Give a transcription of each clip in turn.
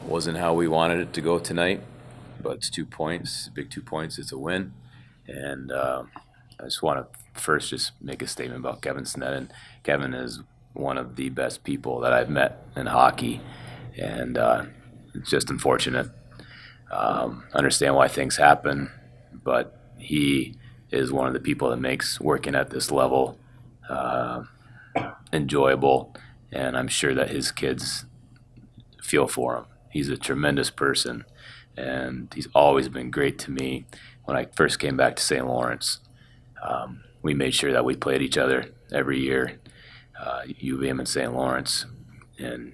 Wasn't how we wanted it to go tonight, but it's 2 points, big 2 points. It's a win, and I just want to first just make a statement about Kevin Sneddon. Kevin is one of the best people that I've met in hockey, and it's just unfortunate. Understand why things happen, but he is one of the people that makes working at this level uh, enjoyable, and I'm sure that his kids feel for him. He's a tremendous person, and he's always been great to me. When I first came back to St. Lawrence, we made sure that we played each other every year, UVM and St. Lawrence, and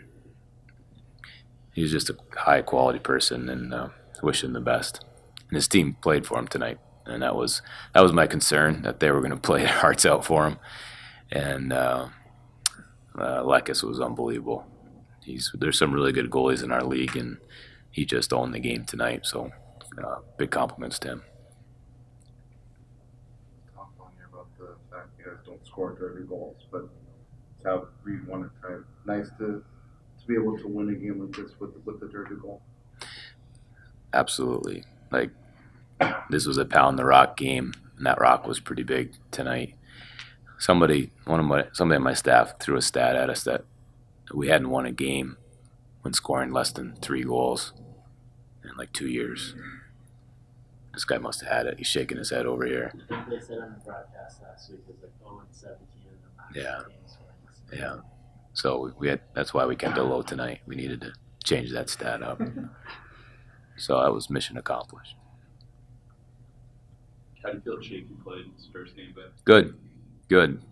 he's just a high quality person, and wish him the best. And his team played for him tonight, and that was my concern, that they were going to play their hearts out for him. And Lekis was unbelievable. There's some really good goalies in our league, and he just owned the game tonight. So big compliments to him. Talk on here about the fact you guys don't score 30 goals, but it's how Reed won it tonight. Nice to be able to win a game like this with the dirty goal. Absolutely. Like, this was a pound the rock game, and that rock was pretty big tonight. Somebody on my staff threw a stat at us that we hadn't won a game when scoring less than 3 goals in like 2 years. This guy must have had it. He's shaking his head over here. I think they said on the broadcast last week it was like 0-17 in the last Yeah. games. Yeah. So that's why we kept it low tonight. We needed to change that stat up. So that was mission accomplished. How do you feel Shaky played his first game back? Good.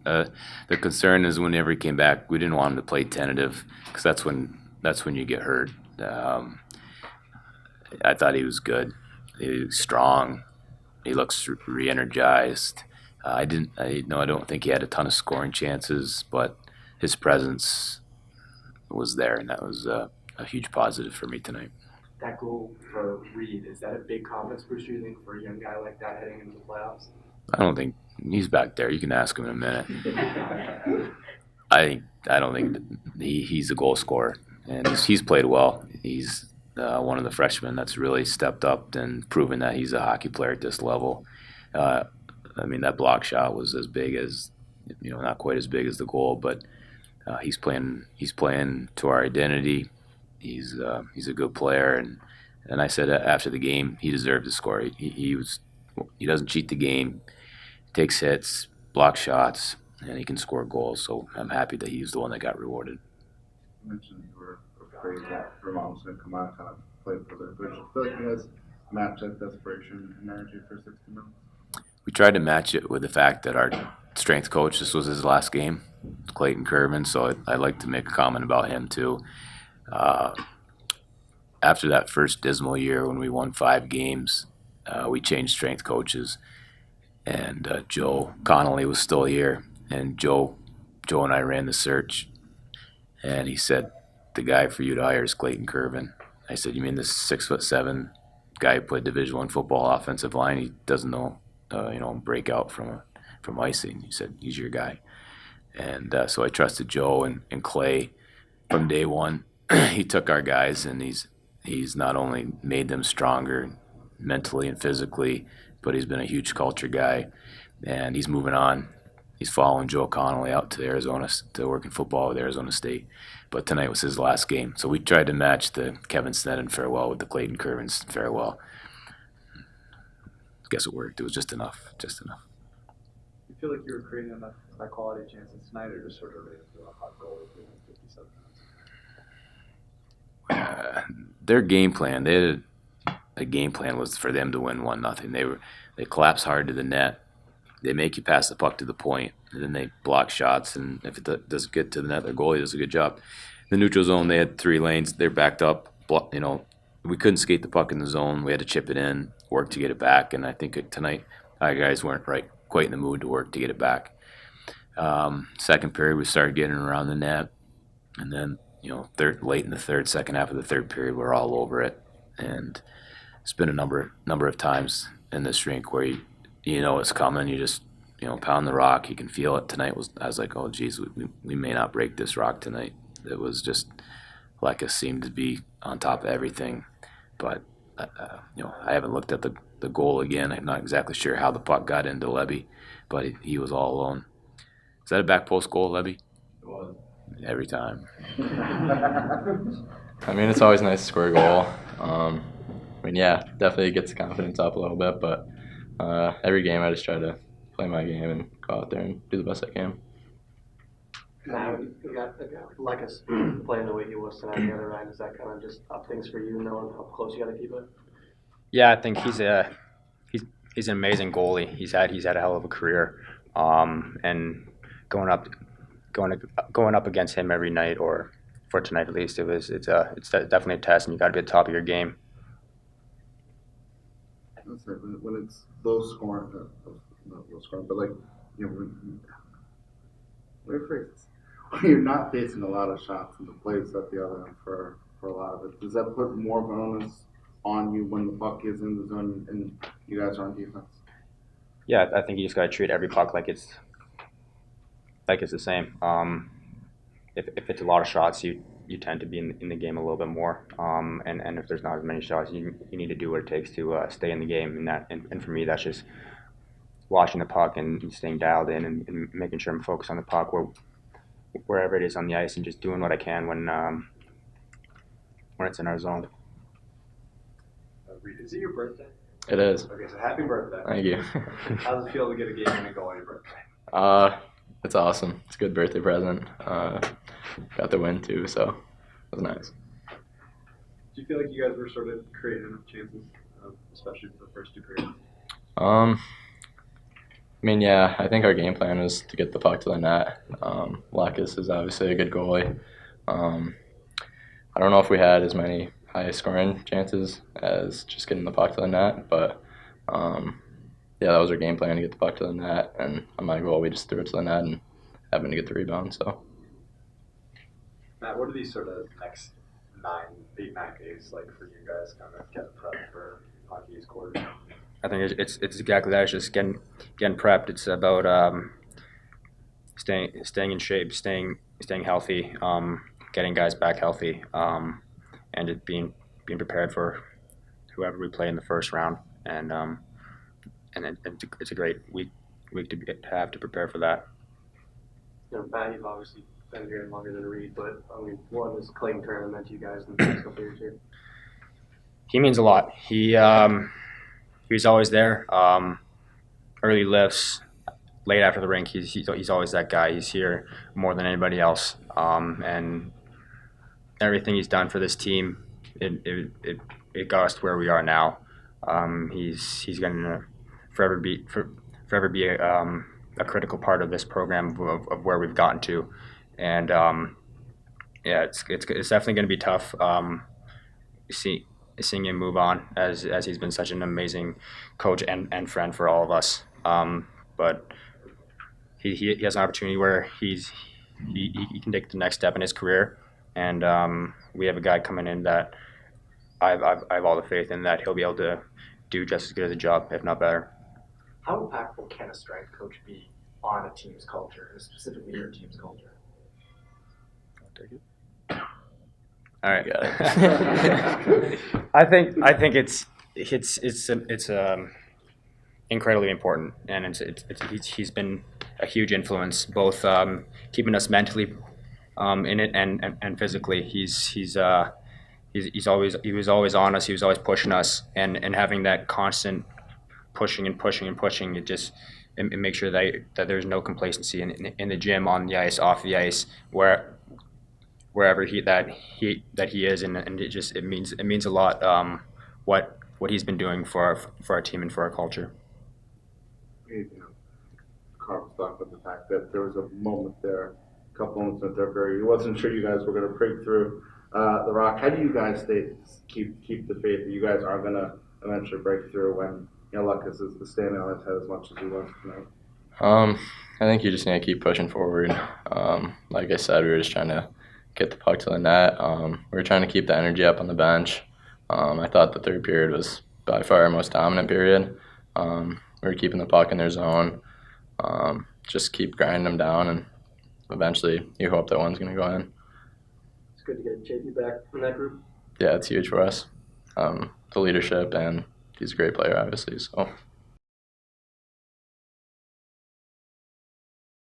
The concern is whenever he came back, we didn't want him to play tentative, because that's when you get hurt. I thought he was good. He was strong. He looks re-energized. I don't think he had a ton of scoring chances, but his presence was there, and that was a huge positive for me tonight. That goal for Reed, is that a big confidence booster, you think, for a young guy like that heading into the playoffs? I don't think he's back there. You can ask him in a minute. I don't think he's a goal scorer, and he's played well. He's one of the freshmen that's really stepped up and proven that he's a hockey player at this level. That block shot was as big as, not quite as big as the goal, but he's playing to our identity. He's a good player, and I said after the game he deserved to score. He doesn't cheat the game, takes hits, blocks shots, and he can score goals. So I'm happy that he's the one that got rewarded. You mentioned you were afraid that Vermont was going to come out and kind of play for their good. I feel like you guys matched that desperation and energy for 60 minutes. We tried to match it with the fact that our strength coach, this was his last game, Clayton Kervin, so I'd like to make a comment about him too. After that first dismal year when we won 5 games, we changed strength coaches, and Joe Connolly was still here, and Joe and I ran the search, and he said, the guy for you to hire is Clayton Kervin. I said, you mean this 6'7" guy who played Division I football offensive line? He doesn't know, break out from icing. He said, he's your guy. And so I trusted Joe and Clay from day one. He took our guys, and he's not only made them stronger mentally and physically, but he's been a huge culture guy, and he's moving on. He's following Joe Connolly out to Arizona to work in football with Arizona State. But tonight was his last game, so we tried to match the Kevin Sneddon farewell with the Clayton Kervin's farewell. I guess it worked. It was just enough. You feel like you were creating enough high quality chances tonight, or just sort of ready for a hot goal with 57 minutes? Their game plan, the game plan was for them to win 1-0. They collapse hard to the net. They make you pass the puck to the point, and then they block shots. And if it doesn't get to the net, their goalie does a good job. The neutral zone, they had 3 lanes. They're backed up. We couldn't skate the puck in the zone. We had to chip it in, work to get it back. And I think tonight our guys weren't quite in the mood to work to get it back. Second period, we started getting around the net, and then late in the second half of the third period, we're all over it. And it's been a number of times in this rink where you know it's coming. You just pound the rock. You can feel it. Tonight I was like, oh geez, we may not break this rock tonight. It was just like it seemed to be on top of everything. But I haven't looked at the goal again. I'm not exactly sure how the puck got into Levy, but he was all alone. Is that a back post goal, Levy? It was. Every time. I mean, it's always nice to score a goal. Yeah, definitely gets the confidence up a little bit, but every game I just try to play my game and go out there and do the best I can. Now, you got Lekas playing the way he was tonight on the other end. Is that kind of just up things for you, knowing how close you got to keep it? Yeah, I think he's an amazing goalie. He's had a hell of a career, and going up against him every night, or for tonight at least, it's definitely a test, and you got to be at the top of your game. That's right. When it's low scoring, not low scoring, but like when you're not facing a lot of shots and the play's at the other end for a lot of it, does that put more of an onus on you when the puck is in the zone and you guys are on defense? Yeah, I think you just got to treat every puck like it's the same. If it's a lot of shots, you tend to be in the game a little bit more. And if there's not as many shots, you need to do what it takes to stay in the game. And for me, that's just watching the puck and staying dialed in and making sure I'm focused on the puck wherever it is on the ice, and just doing what I can when it's in our zone. Reed, is it your birthday? It is. Okay, so happy birthday. Thank you. How does it feel to get a game winning goal on your birthday? It's awesome. It's a good birthday present. Got the win too, so it was nice. Do you feel like you guys were sort of creating enough chances, especially for the first two periods? Yeah, I think our game plan was to get the puck to the net. Lekas is obviously a good goalie. I don't know if we had as many high scoring chances as just getting the puck to the net, but yeah, that was our game plan, to get the puck to the net, and on my goal we just threw it to the net and happened to get the rebound. So Matt, what are these sort of next 8, 9 days like for you guys, kind of getting prepped for Hockey East quarters? I think it's exactly that. It's just getting prepped. It's about staying in shape, staying healthy, getting guys back healthy, and just being prepared for whoever we play in the first round. And it's a great week to have to prepare for that. Matt, you've obviously been here longer than Reed, but I mean, what has Clayton Turner meant to you guys in the past couple years here? He means a lot. He's always there. Early lifts, late after the rink. He's always that guy. He's here more than anybody else. And everything he's done for this team, it got us to where we are now. He's going to forever be a critical part of this program of where we've gotten to. And yeah, it's definitely going to be tough. Seeing him move on as he's been such an amazing coach and friend for all of us. But he has an opportunity where he can take the next step in his career, and we have a guy coming in that I have all the faith in that he'll be able to do just as good as a job, if not better. How impactful can a strength coach be on a team's culture, and specifically your team's culture? I'll take it. All right. Got it. I think it's incredibly important, and he's been a huge influence, both keeping us mentally in it and physically. He was always on us. He was always pushing us, and having that constant pushing. It makes sure that there's no complacency in the gym, on the ice, off the ice, wherever he is, and it means a lot what he's been doing for our team and for our culture. Carl talked about the fact that there was a moment there, a couple moments in the third period. He wasn't sure you guys were going to break through the rock. How do you guys keep the faith that you guys are going to eventually break through when Lucas is standing on his head as much as he was tonight? I think you just need to keep pushing forward. Like I said, we were just trying to get the puck to the net. We were trying to keep the energy up on the bench. I thought the third period was by far our most dominant period. We were keeping the puck in their zone. Just keep grinding them down, and eventually you hope that one's going to go in. It's good to get JP back in that group. yeah, it's huge for us. The leadership, and he's a great player, obviously. So